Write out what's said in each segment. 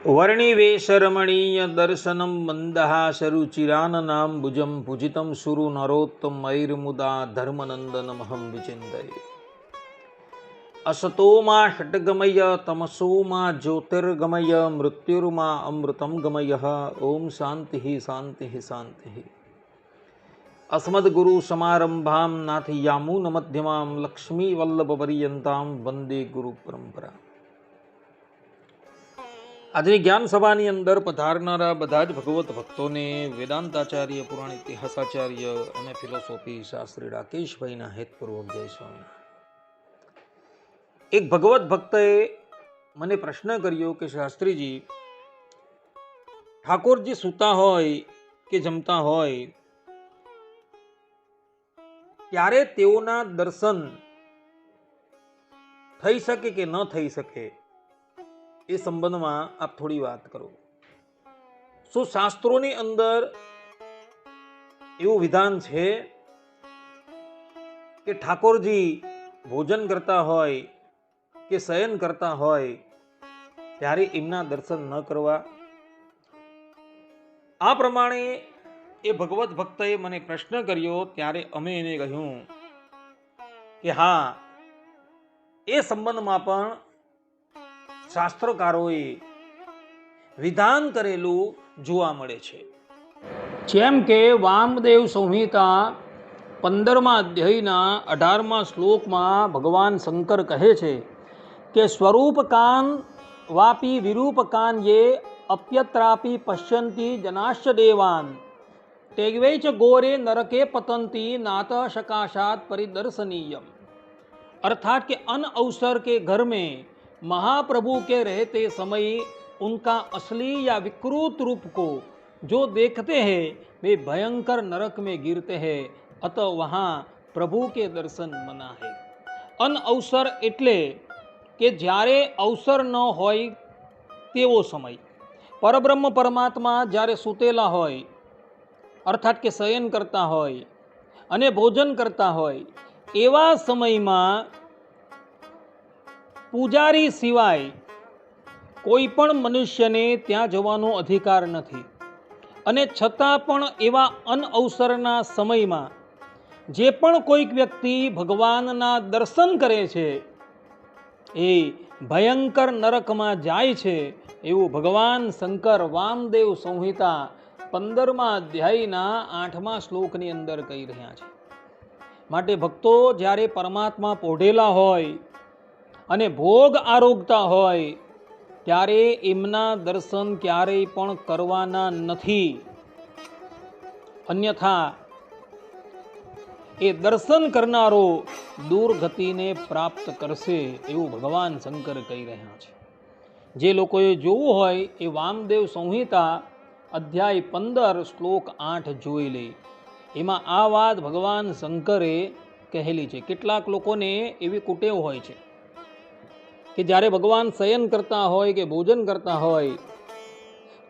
वर्णिवेशरमणीय दर्शनं मन्दहासरुचिराननाम्बुजं पूजितं सुरु नरोत्तमैर्मुदा धर्मनन्दनमहं विचिन्तये। असतो मा षट्गमय तमसो मा ज्योतिर्गमय मृत्युर्मा अमृतं गमयः। ओम शांति शांति शांति। अस्मद्गुरु समारंभां नाथयामून मध्यमां लक्ष्मी वल्लभ पर्यंतां वंदे गुरु परंपरा। આજની જ્ઞાન સભાની અંદર પધારનારા બધા જ ભગવત ભક્તોને વેદાંતાચાર્ય, પુરાણ ઇતિહાસાચાર્ય અને ફિલોસોફી શાસ્ત્રી રાકેશભાઈના હેતપૂર્વક જય સ્વામિનારાયણ। એક ભગવત ભક્તએ મને પ્રશ્ન કર્યો કે શાસ્ત્રીજી, ઠાકોરજી સૂતા હોય કે જમતા હોય ત્યારે તેઓના દર્શન થઈ શકે કે ન થઈ શકે, એ સંબંધમાં આપ થોડી વાત કરો। શું શાસ્ત્રોની અંદર એવું વિધાન છે કે ઠાકોરજી ભોજન કરતા હોય કે શયન કરતા હોય ત્યારે એમના દર્શન ન કરવા? આ પ્રમાણે એ ભગવત ભક્તએ મને પ્રશ્ન કર્યો ત્યારે અમે એને કહ્યું કે હા, એ સંબંધમાં પણ શાસ્ત્રકારોએ વિધાન કરેલું જોવા મળે છે। જેમ કે વામદેવ સંહિતા 15મા અધ્યાયના 18મા શ્લોકમાં ભગવાન શંકર કહે છે કે સ્વરૂપકાન વાપી વિરૂપકાન યે અપ્યત્રાપી પશ્યંતી જનાશ્ચ દેવાન તેગવે ચ ગોરે નરકે પતંતી નાત શકાશાત પરિદર્શनीयम। अर्थात के अन अवसर के घर में महाप्रभु के रहते समय उनका असली या विकृत रूप को जो देखते हैं वे भयंकर नरक में गिरते हैं, अतः वहाँ प्रभु के दर्शन मना है। अन अवसर एटले के જ્યારે અવસર ન હોય તેવો સમય, પરબ્રહ્મ પરમાત્મા જ્યારે સૂતેલા હોય અર્થાત કે શયન કરતા હોય અને ભોજન કરતા હોય એવા સમયમાં પૂજારી સિવાય કોઈ પણ મનુષ્યને ત્યાં જવાનો અધિકાર નથી। અને છતાં પણ એવા અનઅવસરના સમયમાં જે પણ કોઈક વ્યક્તિ ભગવાનના દર્શન કરે છે એ ભયંકર નરકમાં જાય છે, એવું ભગવાન શંકર વામદેવ સંહિતા 15મા અધ્યાયના 8મા શ્લોકની અંદર કહી રહ્યા છે। માટે ભક્તો જ્યારે પરમાત્મા પોઢેલા હોય અને ભોગ આરોગતા હોય ત્યારે એમના દર્શન ક્યારેય પણ કરવાના નથી, અન્યથા એ દર્શન કરનારો દુર્ગતિને પ્રાપ્ત કરશે, એવું ભગવાન શંકર કહી રહ્યા છે। જે લોકોએ જોવું હોય એ વામદેવ સંહિતા અધ્યાય 15 શ્લોક 8 જોઈ લે। એમાં આ વાત ભગવાન શંકરે કહેલી છે। કેટલાક લોકોને એવી કુટેવ હોય છે કે જ્યારે ભગવાન શયન કરતા હોય કે ભોજન કરતા હોય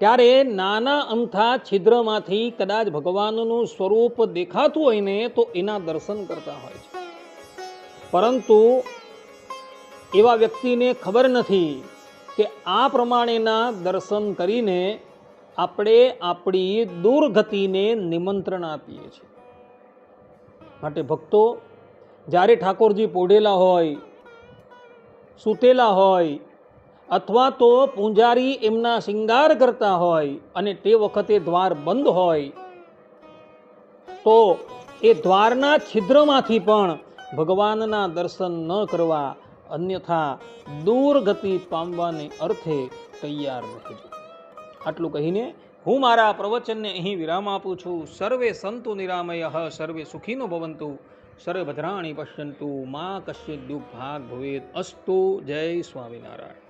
ત્યારે નાના અમથા છિદ્રમાંથી કદાચ ભગવાનનું સ્વરૂપ દેખાતું હોય ને તો એના દર્શન કરતા હોય છે, પરંતુ એવા વ્યક્તિને ખબર નથી કે આ પ્રમાણેના દર્શન કરીને આપણે આપણી દુર્ગતિને નિમંત્રણ આપીએ છીએ। માટે ભક્તો, જ્યારે ઠાકોરજી પોઢેલા હોય, સૂતેલા હોય અથવા તો પૂંજારી એમના શિંગાર કરતા હોય અને તે વખતે દ્વાર બંધ હોય તો એ દ્વારના છિદ્રમાંથી પણ ભગવાનના દર્શન ન કરવા, અન્યથા દુર્ગતિ પામવાને અર્થે તૈયાર રહેજો। આટલું કહીને હું મારા પ્રવચનને અહીં વિરામ આપું છું। સર્વે સંતુ નિરામયઃ, સર્વે સુખીનો ભવંતુ, સર્વે ભદ્રાણી પશ્યંતુ, મા કશ્ચિદ દુઃખ ભાગ ભવેત અસ્તુ। જય સ્વામિનારાયણ।